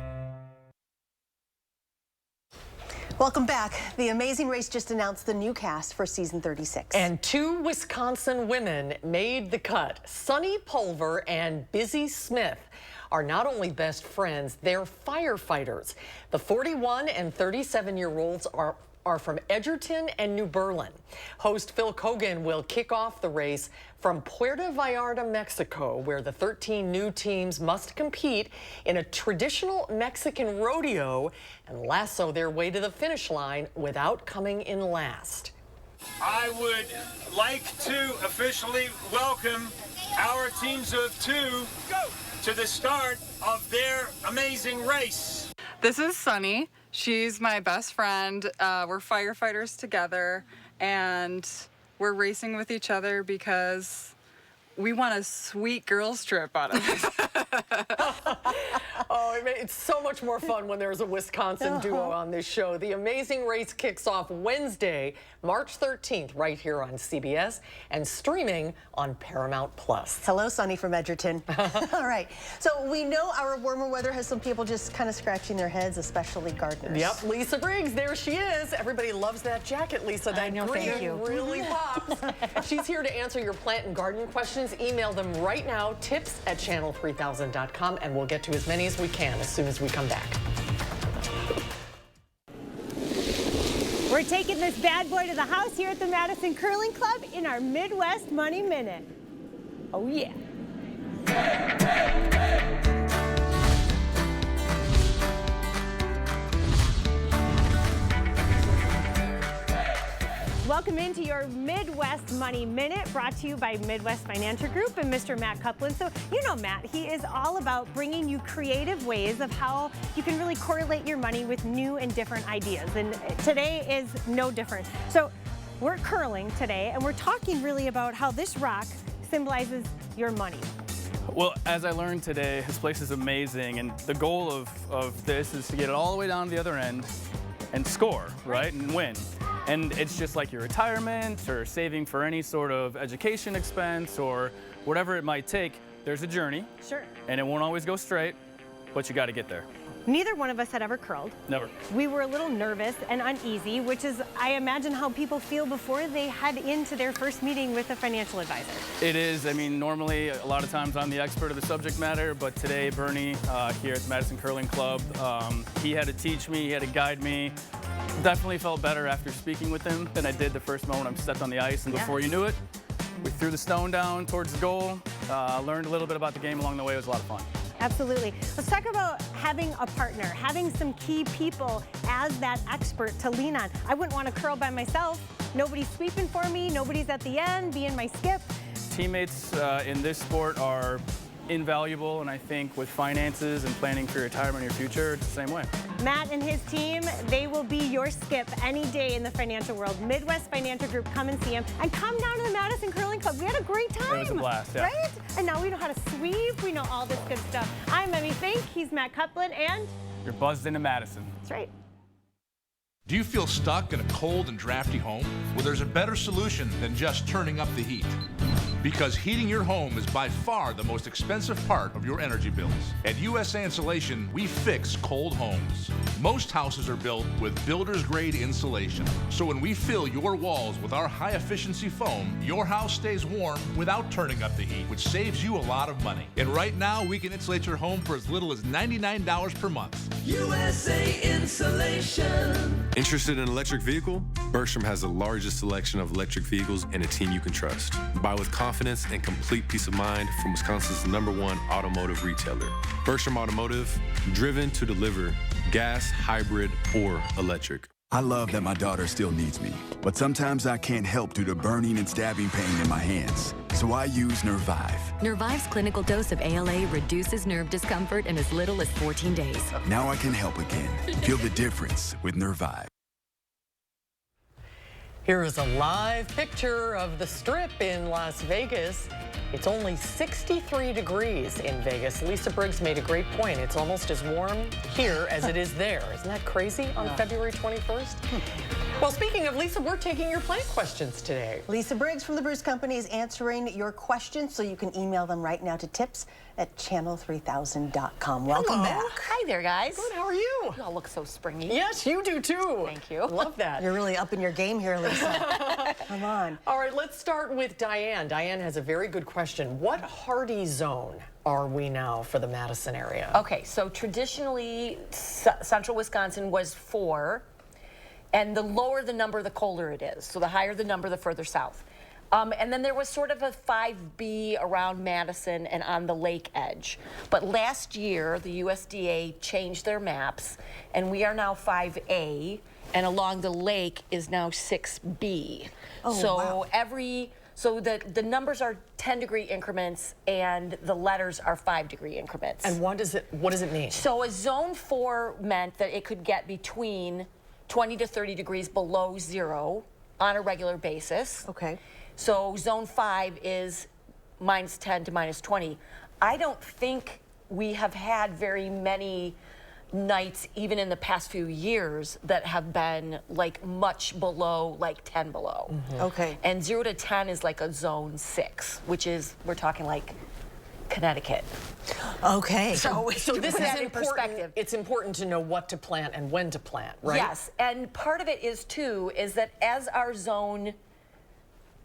Welcome back. The Amazing Race just announced the new cast for season 36. And 2 Wisconsin women made the cut. Sunny Pulver and Busy Smith are not only best friends, they're firefighters. The 41 and 37-year-olds are from Edgerton and New Berlin. Host Phil Kogan will kick off the race from Puerto Vallarta, Mexico, where the 13 new teams must compete in a traditional Mexican rodeo and lasso their way to the finish line without coming in last. I would like to officially welcome our teams of 2 to the start of their amazing race. This is Sunny. She's my best friend. We're firefighters together, and we're racing with each other because we want a sweet girls trip out of it. Oh, it's so much more fun when there's a Wisconsin duo on this show. The Amazing Race kicks off Wednesday, March 13th, right here on CBS and streaming on Paramount+. Hello, Sunny from Edgerton. All right. So we know our warmer weather has some people just kind of scratching their heads, especially gardeners. Yep, Lisa Briggs, there she is. Everybody loves that jacket, Lisa. That green really pops. She's here to answer your plant and garden questions. Email them right now, tips@channel3000.com, and we'll get to as many as we can as soon as we come back. We're taking this bad boy to the house here at the Madison Curling Club in our Midwest Money Minute. Oh, yeah. Welcome into your Midwest Money Minute, brought to you by Midwest Financial Group and Mr. Matt Copeland. So you know Matt, he is all about bringing you creative ways of how you can really correlate your money with new and different ideas. And today is no different. So we're curling today, and we're talking really about how this rock symbolizes your money. Well, as I learned today, this place is amazing, and the goal of this is to get it all the way down to the other end and score, right, and win. And it's just like your retirement or saving for any sort of education expense or whatever it might take. There's a journey. Sure. And it won't always go straight, but you got to get there. Neither one of us had ever curled. Never. We were a little nervous and uneasy, which is, I imagine, how people feel before they head into their first meeting with a financial advisor. It is. I mean, normally, a lot of times I'm the expert of the subject matter, but today, Bernie, here at the Madison Curling Club, he had to teach me, he had to guide me. Definitely felt better after speaking with him than I did the first moment I stepped on the ice, and before you knew it, we threw the stone down towards the goal, learned a little bit about the game along the way. It was a lot of fun. Absolutely. Let's talk about having a partner, having some key people as that expert to lean on. I wouldn't want to curl by myself. Nobody's sweeping for me, nobody's at the end being my skip. Teammates in this sport are invaluable, and I think with finances and planning for your retirement or your future, it's the same way. Matt and his team, they will be your skip any day in the financial world. Midwest Financial Group, come and see them. And come down to the Madison Curling Club. We had a great time. It was a blast, yeah. Right? And now we know how to sweep. We know all this good stuff. I'm Emmy Fink. He's Matt Copeland, and you're buzzed into Madison. That's right. Do you feel stuck in a cold and drafty home? Well, there's a better solution than just turning up the heat. Because heating your home is by far the most expensive part of your energy bills. At USA Insulation, we fix cold homes. Most houses are built with builder's grade insulation. So when we fill your walls with our high efficiency foam, your house stays warm without turning up the heat, which saves you a lot of money. And right now, we can insulate your home for as little as $99 per month. USA Insulation. Interested in an electric vehicle? Bergstrom has the largest selection of electric vehicles and a team you can trust. Buy with confidence and complete peace of mind from Wisconsin's #1 automotive retailer. Bergstrom Automotive, driven to deliver gas, hybrid, or electric. I love that my daughter still needs me, but sometimes I can't help due to burning and stabbing pain in my hands. So I use Nervive. Nervive's clinical dose of ALA reduces nerve discomfort in as little as 14 days. Now I can help again. Feel the difference with Nervive. Here is a live picture of the Strip in Las Vegas. It's only 63 degrees in Vegas. Lisa Briggs made a great point. It's almost as warm here as it is there. Isn't that crazy on February 21st? Well, speaking of Lisa, we're taking your plant questions today. Lisa Briggs from the Bruce Company is answering your questions, so you can email them right now to tips@channel3000.com. Welcome back. Hi there, guys. Good, how are you? You all look so springy. Yes, you do too. Thank you. Love that. You're really up in your game here, Lisa. Come on. All right, let's start with Diane. Diane has a very good question. What hardy zone are we now for the Madison area? Okay, so traditionally, central Wisconsin was 4, and the lower the number, the colder it is. So the higher the number, the further south. And then there was sort of a 5B around Madison and on the lake edge. But last year, the USDA changed their maps, and we are now 5A, and along the lake is now 6B. Oh, so wow. So the numbers are 10-degree increments, and the letters are 5-degree increments. And what does it mean? So a zone 4 meant that it could get between 20 to 30 degrees below 0 on a regular basis. Okay. So zone 5 is -10 to -20. I don't think we have had very many nights, even in the past few years, that have been like much below, like 10 below. Okay. And 0 to 10 is like a zone 6, which is, we're talking like Connecticut. Okay. So this to is put that in important. perspective. It's important to know what to plant and when to plant, right? Yes, and part of it is too, is that as our zone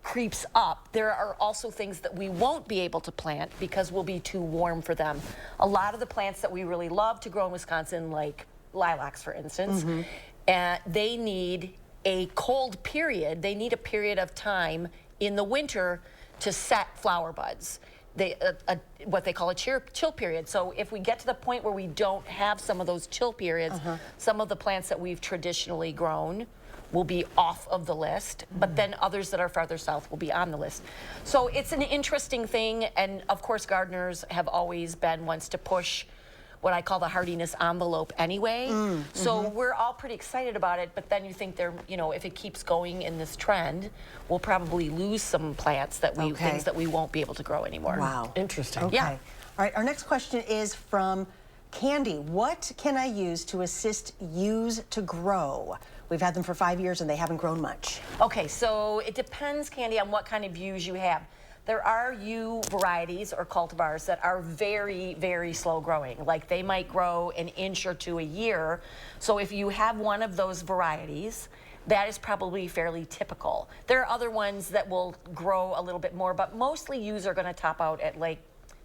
creeps up, there are also things that we won't be able to plant because we'll be too warm for them. A lot of the plants that we really love to grow in Wisconsin, like lilacs, for instance, they need a cold period. They need a period of time in the winter to set flower buds. What they call a chill period. So if we get to the point where we don't have some of those chill periods, some of the plants that we've traditionally grown will be off of the list, but then others that are farther south will be on the list. So it's an interesting thing, and of course gardeners have always been ones to push what I call the hardiness envelope anyway. So we're all pretty excited about it, but then you think if it keeps going in this trend, we'll probably lose some plants that things that we won't be able to grow anymore. Wow. Interesting. Okay. Yeah. All right, our next question is from Candy. What can I use to assist yews to grow? We've had them for 5 years and they haven't grown much. Okay, so it depends, Candy, on what kind of yews you have. There are yew varieties or cultivars that are very, very slow growing. Like they might grow an inch or 2 a year. So if you have one of those varieties, that is probably fairly typical. There are other ones that will grow a little bit more, but mostly yews are going to top out at like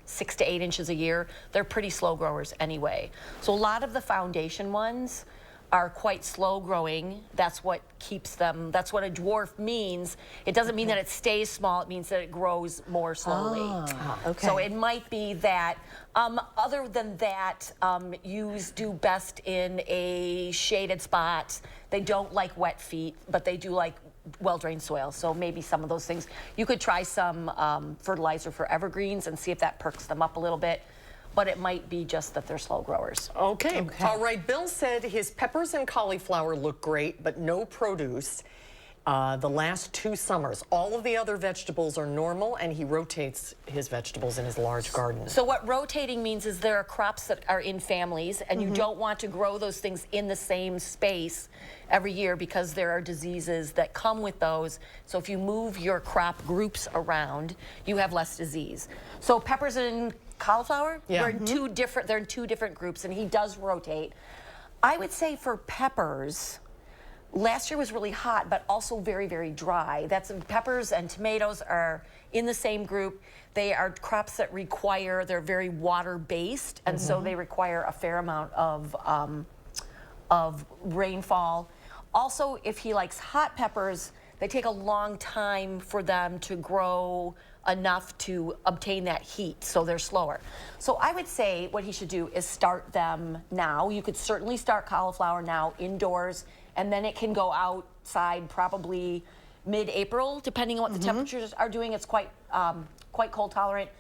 6 to 8 inches a year. They're pretty slow growers anyway. So a lot of the foundation ones are quite slow growing. That's what keeps them, that's what a dwarf means. It doesn't mean that it stays small, it means that it grows more slowly. Okay. So it might be that. Other than that, yews do best in a shaded spot. They don't like wet feet, but they do like well-drained soil. So maybe some of those things. You could try some fertilizer for evergreens and see if that perks them up a little bit. But it might be just that they're slow growers. Okay. All right. Bill said his peppers and cauliflower look great, but no produce. The last 2 summers, all of the other vegetables are normal, and he rotates his vegetables in his large garden. So what rotating means is there are crops that are in families, and you don't want to grow those things in the same space every year because there are diseases that come with those. So if you move your crop groups around, you have less disease. So peppers and cauliflower, they're in 2 different groups, and he does rotate. I would say for peppers, last year was really hot, but also very, very dry. Peppers and tomatoes are in the same group. They are crops that they're very water-based, and so they require a fair amount of rainfall. Also, if he likes hot peppers, they take a long time for them to grow enough to obtain that heat, so they're slower. So I would say what he should do is start them now. You could certainly start cauliflower now indoors and then it can go outside probably mid-April, depending on what the temperatures are doing. It's quite cold tolerant.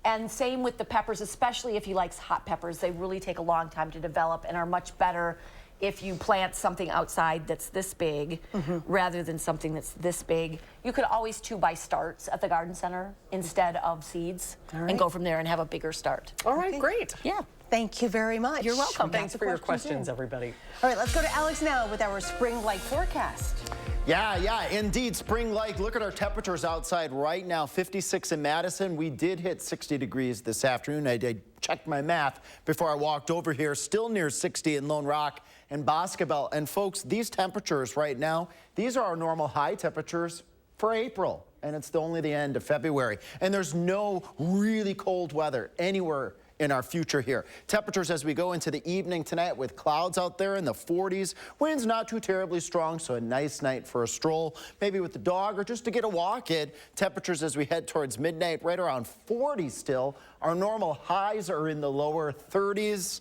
And same with the peppers, especially if he likes hot peppers. They really take a long time to develop and are much better if you plant something outside that's this big rather than something that's this big. You could always 2-by starts at the garden center instead of seeds and go from there and have a bigger start. All right, great. Yeah. Thank you very much. You're welcome. Thanks for your questions, everybody. All right, let's go to Alex now with our spring-like forecast. Yeah, indeed, spring-like. Look at our temperatures outside right now. 56 in Madison. We did hit 60 degrees this afternoon. I checked my math before I walked over here. Still near 60 in Lone Rock and Boscobel. And folks, these temperatures right now, these are our normal high temperatures for April. And it's only the end of February. And there's no really cold weather anywhere in our future here. Temperatures as we go into the evening tonight with clouds out there in the 40s. Winds not too terribly strong, so a nice night for a stroll, maybe with the dog or just to get a walk in. Temperatures as we head towards midnight, right around 40 still. Our normal highs are in the lower 30s.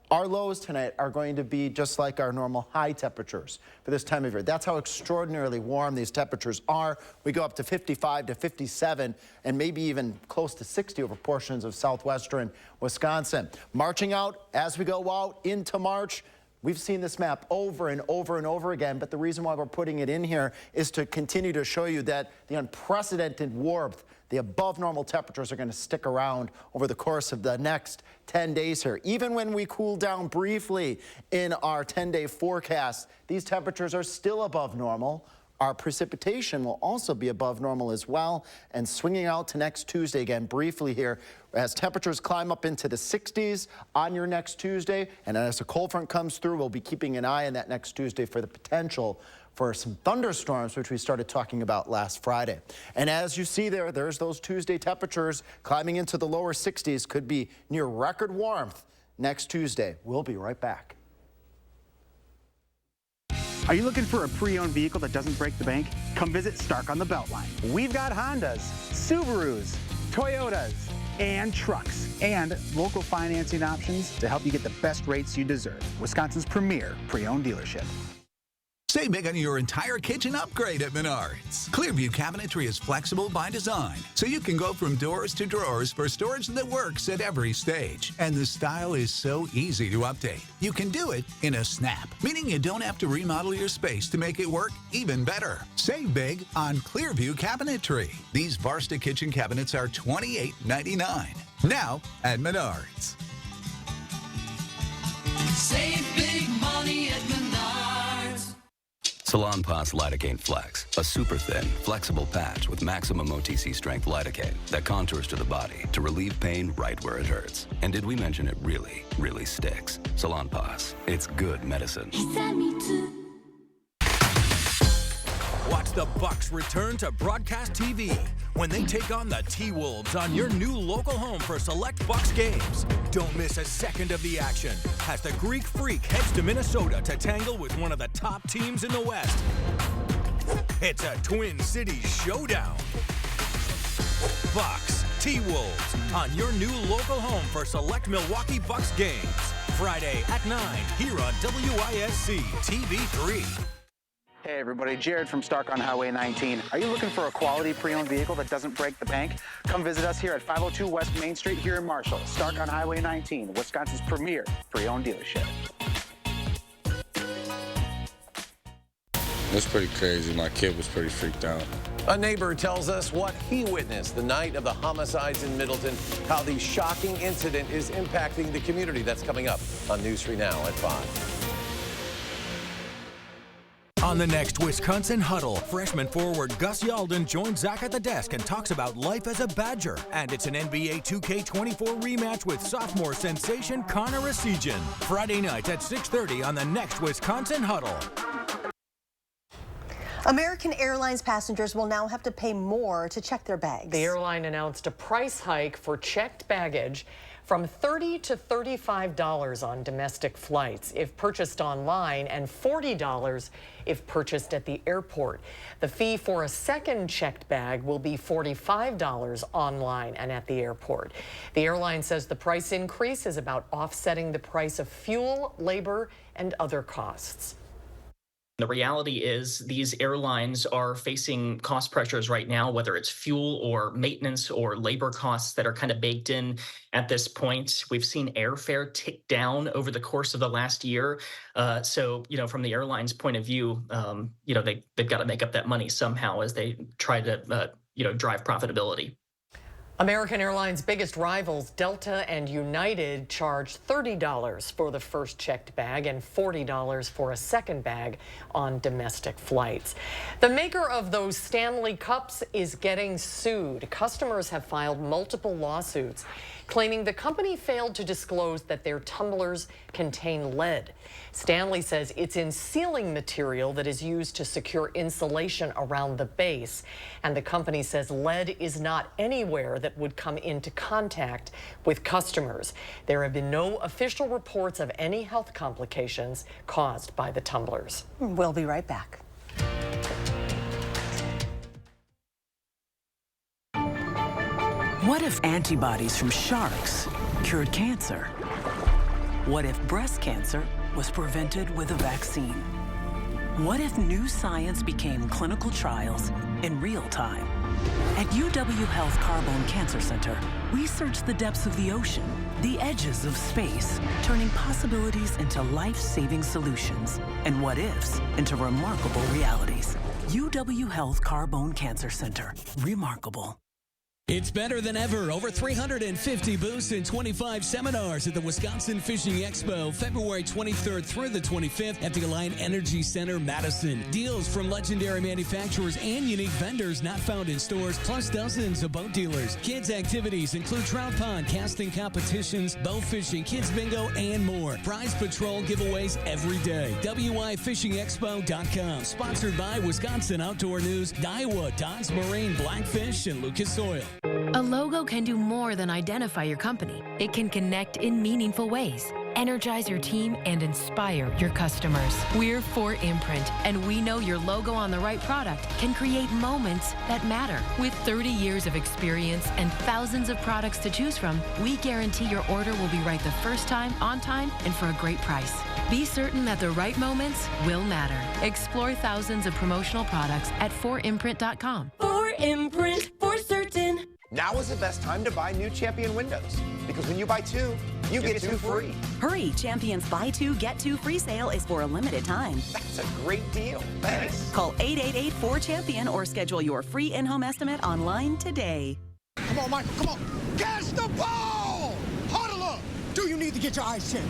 Our lows tonight are going to be just like our normal high temperatures for this time of year. That's how extraordinarily warm these temperatures are. We go up to 55 to 57 and maybe even close to 60 over portions of southwestern Wisconsin. Marching out as we go out into March. We've seen this map over and over and over again, but the reason why we're putting it in here is to continue to show you that the unprecedented warmth, the above normal temperatures are going to stick around over the course of the next 10 days here. Even when we cool down briefly in our 10-day forecast, these temperatures are still above normal. Our precipitation will also be above normal as well, and swinging out to next Tuesday again briefly here as temperatures climb up into the 60s on your next Tuesday. And as a cold front comes through, we'll be keeping an eye on that next Tuesday for the potential for some thunderstorms, which we started talking about last Friday. And as you see there's those Tuesday temperatures climbing into the lower 60s, could be near record warmth next Tuesday. We'll be right back. Are you looking for a pre-owned vehicle that doesn't break the bank? Come visit Stark on the Beltline. We've got Hondas, Subarus, Toyotas, and trucks, and local financing options to help you get the best rates you deserve. Wisconsin's premier pre-owned dealership. Save big on your entire kitchen upgrade at Menards. Clearview Cabinetry is flexible by design, so you can go from doors to drawers for storage that works at every stage. And the style is so easy to update. You can do it in a snap, meaning you don't have to remodel your space to make it work even better. Save big on Clearview Cabinetry. These Varsta kitchen cabinets are $28.99. Now at Menards. Save big money at Menards. Salonpas Lidocaine Flex, a super thin, flexible patch with maximum OTC strength lidocaine that contours to the body to relieve pain right where it hurts. And did we mention it really, really sticks? Salonpas, it's good medicine. Watch the Bucks return to broadcast TV when they take on the T-Wolves on your new local home for select Bucks games. Don't miss a second of the action as the Greek Freak heads to Minnesota to tangle with one of the top teams in the West. It's a Twin Cities showdown. Bucks, T-Wolves on your new local home for select Milwaukee Bucks games. Friday at 9 here on WISC TV3. Hey everybody, Jared from Stark on Highway 19. Are you looking for a quality pre-owned vehicle that doesn't break the bank? Come visit us here at 502 West Main Street here in Marshall. Stark on Highway 19, Wisconsin's premier pre-owned dealership. It was pretty crazy. My kid was pretty freaked out. A neighbor tells us what he witnessed the night of the homicides in Middleton, how the shocking incident is impacting the community. That's coming up on News 3 Now at 5. On the next Wisconsin Huddle, freshman forward Gus Yalden joins Zach at the desk and talks about life as a Badger. And it's an NBA 2K24 rematch with sophomore sensation Connor Esigian. Friday nights at 6:30 on the next Wisconsin Huddle. American Airlines passengers will now have to pay more to check their bags. The airline announced a price hike for checked baggage from $30 to $35 on domestic flights if purchased online and $40 if purchased at the airport. The fee for a second checked bag will be $45 online and at the airport. The airline says the price increase is about offsetting the price of fuel, labor, and other costs. The reality is these airlines are facing cost pressures right now, whether it's fuel or maintenance or labor costs that are kind of baked in at this point. We've seen airfare tick down over the course of the last year. So, from the airlines' point of view, they've got to make up that money somehow as they try to, drive profitability. American Airlines' biggest rivals, Delta and United, charged $30 for the first checked bag and $40 for a second bag on domestic flights. The maker of those Stanley Cups is getting sued. Customers have filed multiple lawsuits claiming the company failed to disclose that their tumblers contain lead. Stanley says it's in sealing material that is used to secure insulation around the base. And the company says lead is not anywhere that would come into contact with customers. There have been no official reports of any health complications caused by the tumblers. We'll be right back. What if antibodies from sharks cured cancer? What if breast cancer was prevented with a vaccine? What if new science became clinical trials in real time? At UW Health Carbone Cancer Center, we search the depths of the ocean, the edges of space, turning possibilities into life-saving solutions and what-ifs into remarkable realities. UW Health Carbone Cancer Center. Remarkable. It's better than ever. Over 350 booths and 25 seminars at the Wisconsin Fishing Expo, February 23rd through the 25th at the Alliant Energy Center, Madison. Deals from legendary manufacturers and unique vendors not found in stores, plus dozens of boat dealers. Kids' activities include trout pond, casting competitions, bow fishing, kids bingo, and more. Prize patrol giveaways every day. WIFishingexpo.com. Sponsored by Wisconsin Outdoor News, Daiwa, Don's Marine, Blackfish, and Lucas Oil. A logo can do more than identify your company. It can connect in meaningful ways, energize your team, and inspire your customers. We're 4imprint, and we know your logo on the right product can create moments that matter. With 30 years of experience and thousands of products to choose from, we guarantee your order will be right the first time, on time, and for a great price. Be certain that the right moments will matter. Explore thousands of promotional products at 4imprint.com. 4imprint, for certain. Now is the best time to buy new Champion windows, because when you buy two, you get two free. Hurry, Champion's buy two, get two free sale is for a limited time. That's a great deal. Thanks. Call 888-4CHAMPION or schedule your free in-home estimate online today. Come on, Michael, come on. Catch the ball! Huddle up! Do you need to get your eyes checked?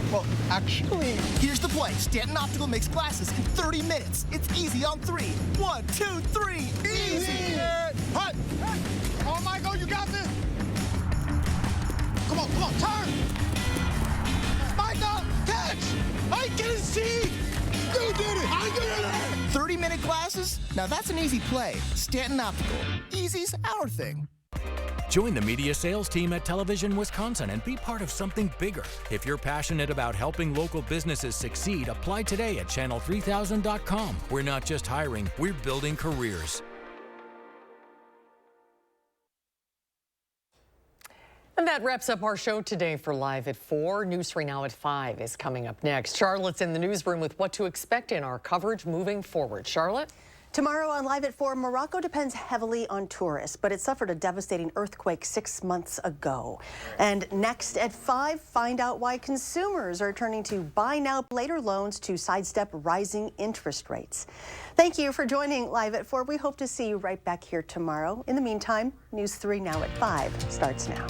Well, actually, here's the play. Stanton Optical makes glasses in 30 minutes. It's easy on three. 1, 2, 3. Easy! Hut! Come on, Michael, you got this! Come on, turn! Michael, catch! I can see! You did it! I did it! 30-minute glasses? Now that's an easy play. Stanton Optical. Easy's our thing. Join the media sales team at Television Wisconsin and be part of something bigger. If you're passionate about helping local businesses succeed, apply today at channel3000.com. We're not just hiring, we're building careers. And that wraps up our show today for Live at 4. News 3 Now at 5 is coming up next. Charlotte's in the newsroom with what to expect in our coverage moving forward. Charlotte? Tomorrow on Live at 4, Morocco depends heavily on tourists, but it suffered a devastating earthquake 6 months ago. And next at 5, find out why consumers are turning to buy now, later loans to sidestep rising interest rates. Thank you for joining Live at 4. We hope to see you right back here tomorrow. In the meantime, News 3 Now at 5 starts now.